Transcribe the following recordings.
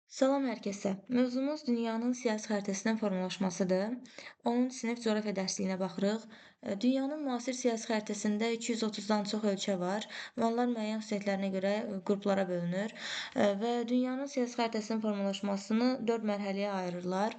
Salam hər kəsə. Mövzumuz dünyanın siyasi xəritəsinin formalaşmasıdır. 10-cu sinif coğrafiya dərsliyinə baxırıq. Dünyanın müasir siyasi xəritəsində 230-dan çox ölkə var və onlar müəyyən xüsusiyyətlərinə görə qruplara bölünür və dünyanın siyasi xəritəsinin formalaşmasını 4 mərhələyə ayırırlar.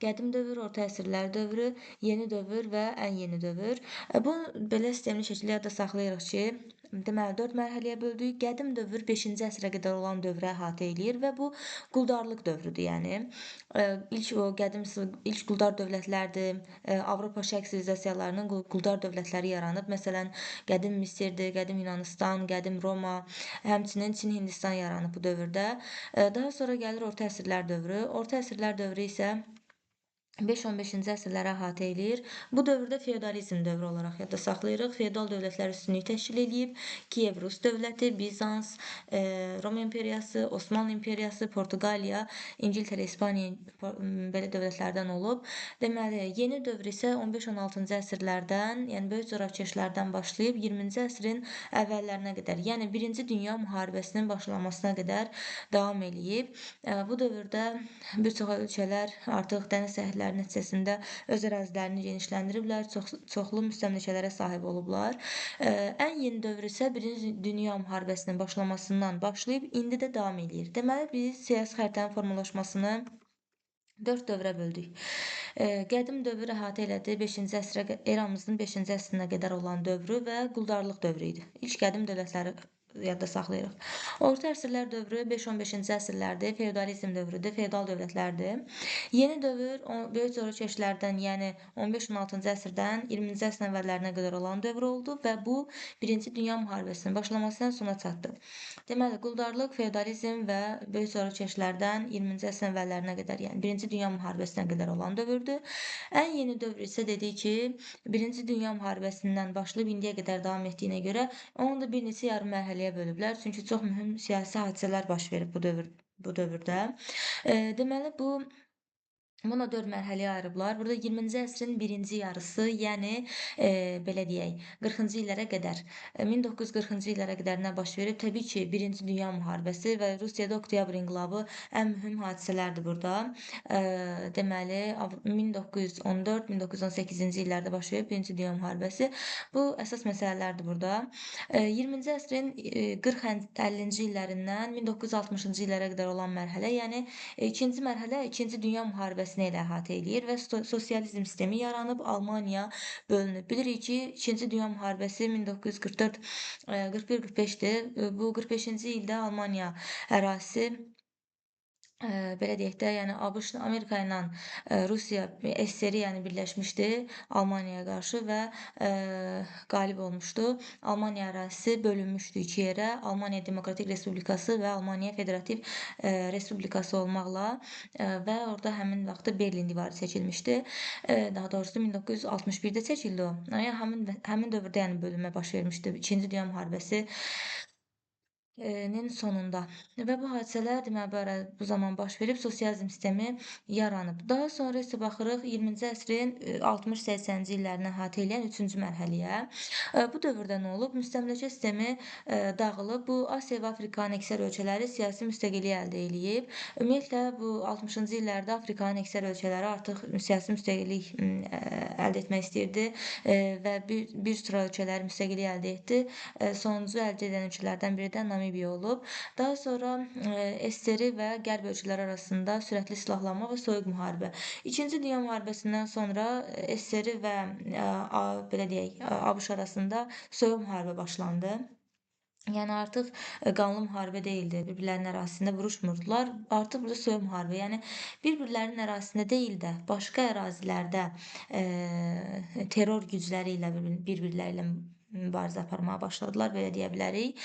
Qədim dövr, orta əsrlər dövrü, yeni dövr və ən yeni dövr. Bu belə sistemli şəkildə yadda saxlayırıq ki, deməli 4 mərhələyə böldük. Qədim dövr 5-ci əsrə qədər olan dövrə əhatə eləyir və bu quldarlıq dövrüdür, yəni. İlk o qədim ilk quldar dövlətlərdir. Avropa şərq sivilizasiyalarının quldar dövlətləri yaranıb. Məsələn, qədim Misirdir, qədim Yunanıstan, qədim Roma, həmçinin Çin, Hindistan yaranıb bu dövrdə. Daha sonra gəlir orta əsrlər dövrü. Orta əsrlər dövrü isə 5-15-ci əsrləri əhatə eləyir. Bu dövrdə feodalizm dövrü olaraq yadda saxlayırıq. Feodal dövlətlər üstünlük təşkil eləyib. Kiyev Rus dövləti, Bizans, Roma imperiyası, Osmanlı imperiyası, Portuqaliya, İngiltərə, İspaniya belə dövlətlərdən olub. Deməli, yeni dövr isə 15-16-cı əsrlərdən, yəni böyük coğrafyakeşlərdən başlayıb 20-ci əsrin əvvəllərinə qədər, yəni 1-ci Dünya müharibəsinin başlamasına qədər davam eləyib. Bu dövrdə bir çox ölkələr artıq dəniz sərhədləri nəticəsində öz ərazilərini genişləndiriblər, çoxlu müstəmləkələrə sahib olublar. Ən yeni dövr isə 1-ci Dünya müharibəsinin başlamasından başlayıb indi də davam eləyir. Deməli, biz siyasi xəritənin formalaşmasını 4 dövrə böldük. Qədim dövr əhatə elədi 5-ci əsrə, eramızın 5-ci əsrinə qədər olan dövrü və quldarlıq dövrü idi. İlk qədim dövlətləri yadda saxlayırıq. Orta əsrlər dövrü 5-15-ci əsrlərdir, feodalizm dövrüdür, feodal dövlətlərdir. Yeni dövr böyük coğrafyakeşlərdən, yəni 15-16-cı əsrdən 20-ci əsrin əvvəllərinə qədər olan dövr oldu və bu 1-ci Dünya müharibəsinin başlamasından sona çatdı. Deməli, quldarlıq, feodalizm və böyük coğrafyakeşlərdən 20-ci əsrin əvvəllərinə qədər, yəni 1-ci Dünya müharibəsinə qədər olan dövrdür. Ən yeni dövr isə dedik ki, 1-ci Dünya müharibəsindən başlayıb indiyə qədər davam etdiyinə görə onu da bir neçə yarım mərhələyə bölüblər. Çünki çox mühüm siyasi hadisələr baş verib bu dövrdə. Deməli, buna 4 mərhələyə ayırıblar. Burada 20-ci əsrin birinci yarısı, yəni belə deyək, 40-cı illərə qədər, 1940-cı illərə qədər nə baş verib? Təbii ki, 1-ci Dünya müharibəsi və Rusiyada oktyabr inqilabı ən mühüm hadisələrdir burada. Deməli, 1914-1918-ci illərdə baş verib 1-ci Dünya müharibəsi. Bu əsas məsələlərdir burada. 20-ci əsrin 40-50-ci illərindən 1960-cı illərə qədər olan mərhələ, yəni ikinci mərhələ 2-ci Dünya müharibəsinə ilə əhatə eləyir və sosializm sistemi yaranıb, Almaniya bölünüb. Bilirik ki, 2-ci Dünya müharibəsi 1944 41-45-dir. Bu 45-ci ildə Almaniya ərazisi belə deyək də, yəni ABŞ, Amerika ilə Rusiya SSR, yəni birləşmişdi Almaniyaya qarşı və qalib olmuşdu. Almaniya ərazisi bölünmüşdü iki yerə. Almaniya Demokratik Respublikası və Almaniya Federativ Respublikası olmaqla və orada həmin vaxtda Berlin divarı çəkilmişdi. Daha doğrusu 1961-də çəkildi o. Yəni həmin dövrdə yəni bölünmə baş vermişdi. 2-ci Dünya müharibəsi nin sonunda və bu hadisələr deməli bu zaman baş verib sosializm sistemi yaranıb. Daha sonra isə baxırıq 20-ci əsrin 60-80-ci illərini əhatə edən 3-cü mərhələyə. Bu dövrdə nə olub? Müstəmləkə sistemi dağılıb. Bu Asiya və Afrikanın əksər ölkələri siyasi müstəqillik əldə eləyib. Ümumiyyətlə bu 60-cı illərdə Afrikanın əksər ölkələri artıq siyasi müstəqillik əldə etmək istəyirdi və bir sıra ölkələr müstəqillik əldə etdi. Sonuncu əldə edən ölkələrdən biri də Namibiya olub. Daha sonra SSR və qərb ölkələri arasında sürətli silahlanma və soyuq müharibə. İkinci Dünya müharibəsindən sonra SSR və belə deyək, ABŞ arasında soyuq müharibə başlandı. Yəni artıq qanlı müharibə deyildi, bir-birlərinin ərazisində vuruşmurdular. Artıq burada soyuq müharibə, yəni bir-birlərinin ərazisində deyil də, başqa ərazilərdə terror gücləri ilə bir-birləri ilə mübarizə aparmağa başladılar, belə deyə bilərik.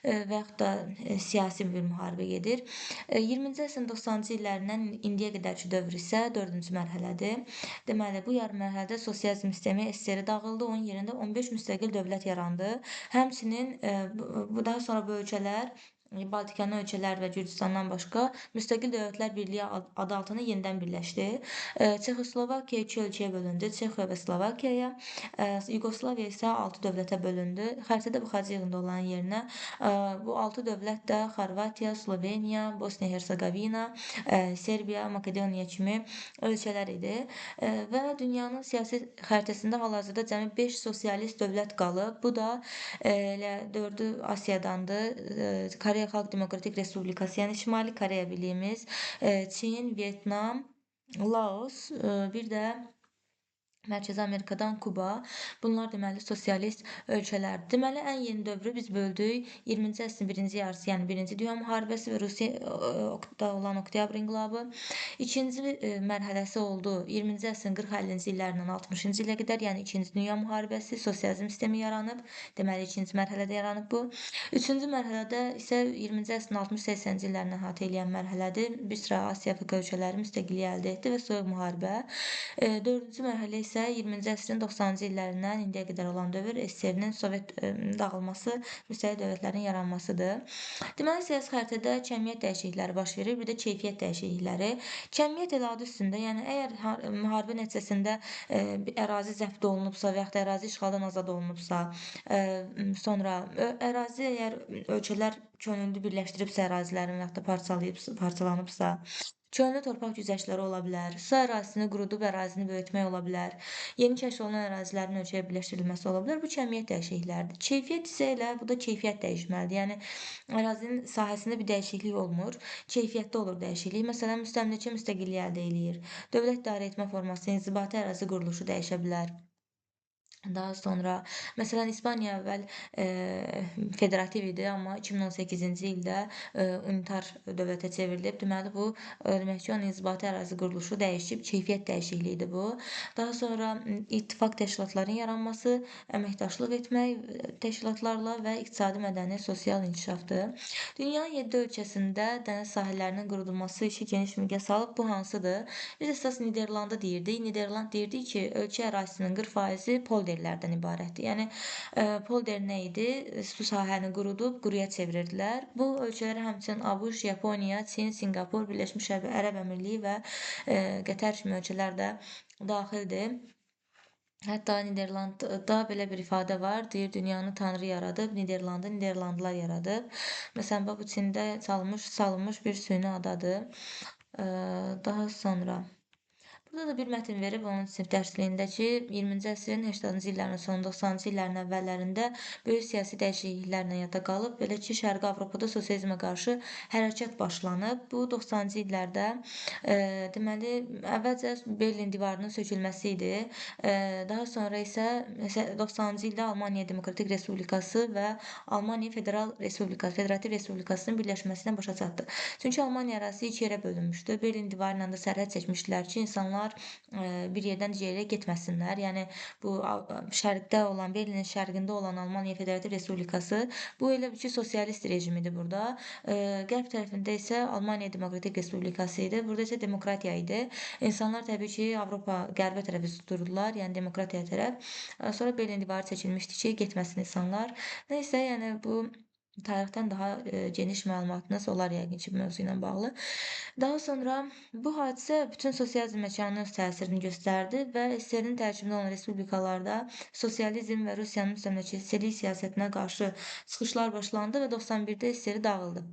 Və yaxud da siyasi bir müharibə gedir. 20-ci əsrin 90-cı illərindən indiyə qədərki dövr isə 4-cü mərhələdir. Deməli, bu yarım mərhələdə sosializm sistemi SSR dağıldı, onun yerində 15 müstəqil dövlət yarandı. Həmçinin daha sonra bu ölkələr Baltikanı ölkələr və Gürcüstandan başqa müstəqil dövlətlər birliyi adı altında yenidən birləşdi. Çexoslovakiya iki ölkəyə bölündü. Çexiya və Slovakiyaya. Yugoslaviya isə 6 dövlətə bölündü. Xəritədə bu xətt yığında olan yerinə bu 6 dövlət də Xorvatiya, Sloveniya, Bosniya-Herseqovina, Serbiya, Makedoniya kimi ölkələr idi. Və dünyanın siyasi xəritəsində hal-hazırda cəmi 5 sosialist dövlət qalıb. Bu da elə 4-ü Asiyadandır. Koreya Xalq Demokratik Respublikası, yəni Şimali Koreya bildiyimiz, Çin, Vyetnam, Laos, bir də Mərkəzi Amerikadan Kuba. Bunlar deməli sosialist ölkələrdir. Deməli ən yeni dövrü biz böldük. 20-ci əsrin birinci yarısı, yəni Birinci Dünya müharibəsi və Rusiyada olan oktyabr inqilabı. İkinci mərhələsi oldu 20-ci əsrin 40-50-ci illərindən 60-cı ilə qədər, yəni İkinci Dünya müharibəsi, sosializm sistemi yaranıb. Deməli ikinci mərhələdə yaranıb bu. Üçüncü mərhələdə isə 20-ci əsrin 60-80-ci illərini əhatə edən mərhələdir. Bir sıra Asiya Afrika ölkələri müstəqillik əldə etdi və soyuq müharibə. Dördüncü mərhələ isə 20-ci əsrin 90-cı illərindən indiyə qədər olan dövr SSR-nin Sovet dağılması, müstəqil dövlətlərin yaranmasıdır. Deməli, siyasi xəritədə kəmiyyət dəyişiklikləri baş verir, bir də keyfiyyət dəyişiklikləri. Kəmiyyət elə adı üstündə, yəni əgər müharibə nəticəsində ərazi zəbt olunubsa və yaxud da ərazi işğaldan azad olunubsa, sonra ərazi əgər ölkələr könüllü birləşdiribsə ərazilərini və yaxud da parçalanıbsa, çöldə torpaq güzəştləri ola bilər, su ərazisini qurudub ərazini böyütmək ola bilər, yeni kəşf olunan ərazilərin ölkəyə birləşdirilməsi ola bilər. Bu kəmiyyət dəyişiklikləridir. Keyfiyyət isə elə bu da keyfiyyət dəyişməlidir. Yəni ərazinin sahəsində bir dəyişiklik olmur, keyfiyyətdə olur dəyişiklik. Məsələn, müstəmləkə müstəqillik əldə eləyir. Dövlət idarəetmə forması, inzibati ərazi quruluşu dəyişə bilər. Daha sonra, məsələn, İspaniya əvvəl federativ idi, amma 2018-ci ildə unitar dövlətə çevrilib. Deməli, bu demək ki, onun inzibati ərazi quruluşu dəyişib, keyfiyyət dəyişikliyidir bu. Daha sonra ittifaq təşkilatların yaranması, əməkdaşlıq etmək təşkilatlarla və iqtisadi, mədəni, sosial inkişafdır. Dünyanın 7 ölkəsində dəniz sahillərinin qurudulması işi geniş miqyas alıb. Bu hansıdır? Biz əsas Niderlandı deyirdik. Niderland deyirdik ki, ölkə ərazisinin 40%-i polderlərdən ibarətdir. Yəni polder nə idi? Su sahəni qurudub quruya çevirirdilər. Bu ölkələrə həmçinin ABŞ, Yaponiya, Çin, Sinqapur, Birləşmiş Ərəb Əmirliyi və Qətər kimi ölkələr də daxildir. Hətta Niderlandda belə bir ifadə var. Deyir, dünyanı Tanrı yaradıb, Niderlandı Niderlandlılar yaradıb. Məsələn, bax bu Çində salınmış bir süni adadır. Daha sonra burada da bir mətn verib onun sinif dərsliyində ki, 20-ci əsrin 80-cı illərin sonu, 90-cı illərin əvvəllərində böyük siyasi dəyişikliklərlə yadda qalıb. Belə ki, Şərqi Avropada sosializmə qarşı hərəkat başlanıb. Bu 90-cı illərdə deməli əvvəlcə Berlin divarının sökülməsi idi. Daha sonra isə 90-cı ildə Almaniya Demokratik Respublikası və Almaniya Federativ Respublikasının birləşməsindən başa çatdı. Çünki Almaniya ərazisi iki yerə bölünmüşdü. Berlin divarı ilə də sərhəd çəkmişdilər ki, insanlar bir yerdən digər yerə getməsinlər. Yəni bu şərqdə olan, Berlinin şərqində olan Almaniya Federativ Respublikası bu elə bir ki, sosialist rejimidir burada. Qərb tərəfində isə Almaniya Demokratik Respublikası idi. Burada isə demokratiya idi. İnsanlar təbii ki, Avropa qərbə tərəf üz tuturdular, yəni demokratiya tərəf. Sonra Berlin divarı çəkilmişdi ki, getməsin insanlar. Nəysə, yəni bu tarixdən daha geniş məlumatınız olar yəqin ki, bu mövzu ilə bağlı. Daha sonra bu hadisə bütün sosializm məkanına öz təsirini göstərdi və SSR-nin tərkibində olan respublikalarda sosializm və Rusiyanın müstəmləkəçilik siyasətinə qarşı çıxışlar başlandı və 91-də SSR dağıldı.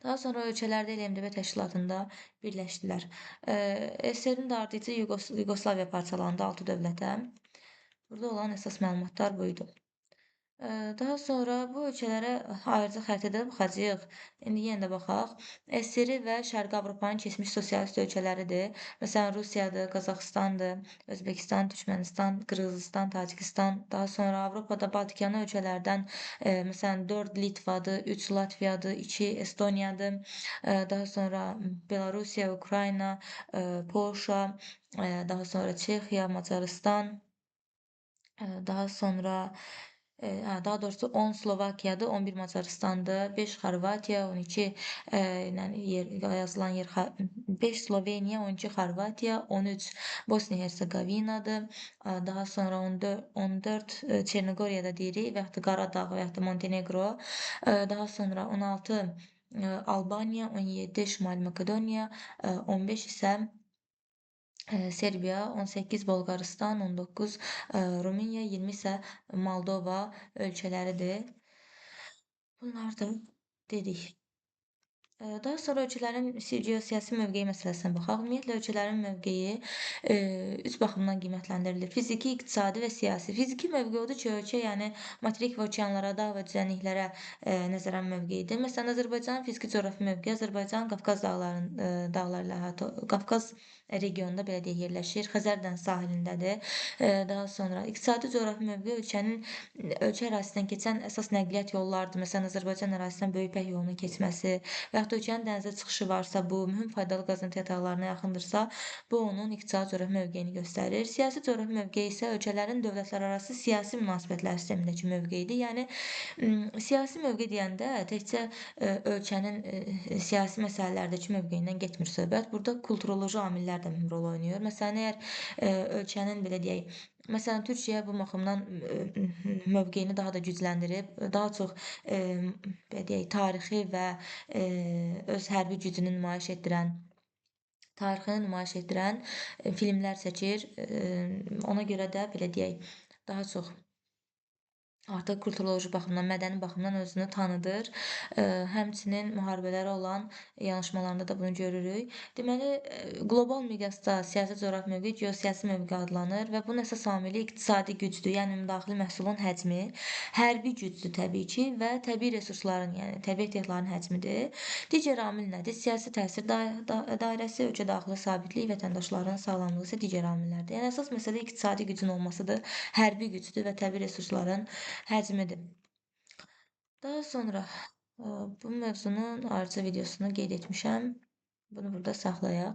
Daha sonra ölkələrdə elə MDB təşkilatında birləşdilər. SSR-nin də ardıcı Yugoslaviya parçalandı 6 dövlətə. Burada olan əsas məlumatlar buydu. Daha sonra bu ölkələrə ayrıca xəritədə baxacağıq. İndi yenə də baxaq. SSR və Şərqi Avropanın keçmiş sosialist ölkələridir. Məsələn, Rusiyadır, Qazaxıstandır, Özbəkistan, Türkmənistan, Qırğızıstan, Tacikistan. Daha sonra Avropada Baltikanı ölkələrdən məsələn 4 Litvadır, 3 Latviyadır, 2 Estoniyadır. Daha sonra Belarusiya, Ukrayna, Polşa, daha sonra Çexiya, Macarıstan, daha sonra Daha doğrusu 10 Slovakiyadır, 11 Macarıstandır, 5 Xorvatiya, 12 yəni yazılan yer 5 Sloveniya, 12 Xorvatiya, 13 Bosniya-Hersegovinadır. Daha sonra 14 Çernogoriyada deyirik və yaxud da Qaradağ və yaxud da Montenegro. Daha sonra 16 Albaniya, 17 Şimali Makedoniya, 15 isə Serbiya, 18 Bolqarıstan, 19 Rumıniya, 20 isə Moldova ölkələridir. Bunlar da dedik. Daha sonra ölkələrin geosiyasi mövqeyi məsələsinə baxaq. Ümumiyyətlə, ölkələrin mövqeyi 3 baxımdan qiymətləndirilir: fiziki, iqtisadi və siyasi. Fiziki mövqe odur ki, ölkə, yəni materik və okeanlara, dağ və düzənliklərə nəzərən mövqeyidir. Məsələn, Azərbaycanın fiziki coğrafi mövqeyi Azərbaycan dağları ilə əhatə Qafqaz regionunda belə deyək yerləşir. Xəzər dənizi sahilindədir. Daha sonra iqtisadi coğrafi mövqe ölkə ərazisindən keçən əsas nəqliyyat yollarıdır. Məsələn, Azərbaycan ərazisindən böyük İpək yolunun keçməsi və yaxud da ölkənin dənizə çıxışı varsa, bu mühüm faydalı qazıntı yataqlarına yaxındırsa, bu onun iqtisadi coğrafi mövqeyini göstərir. Siyasi coğrafi mövqeyi isə ölkələrin dövlətlərarası siyasi münasibətlər sistemindəki mövqeyidir. Yəni siyasi mövqe deyəndə təkcə ölkənin siyasi məsələlərdəki mövqeyindən getmir söhbət. Burada kulturoloji amillər də mühüm rol oynayır. Məsələn, əgər ölkənin belə deyək, məsələn, Türkiyə bu baxımdan mövqeyini daha da gücləndirib, daha çox belə deyək, tarixi və öz hərbi gücünü nümayiş etdirən filmlər çəkir. Ona görə də belə deyək, daha çox artıq kulturoloji baxımdan, mədəni baxımdan özünü tanıdır. Həmçinin müharibələrə olan yanaşmalarında da bunu görürük. Deməli, qlobal miqyasda siyasi coğrafi mövqe geosiyasi mövqe adlanır və bunun əsas amili iqtisadi gücdür, yəni ümumdaxili məhsulun həcmi, hərbi gücdür təbii ki və təbii resursların, yəni təbii ehtiyatların həcmidir. Digər amil nədir? Siyasi təsir dairəsi, ölkə daxili sabitlik, vətəndaşların sağlamlığı isə digər amillərdir. Yəni əsas məsələ iqtisadi gücün olmasıdır, hərbi gücdür və təbii resursların həcmidir. Daha sonra bu mövzunun ayrıca videosunu qeyd etmişəm. Bunu burada saxlayaq.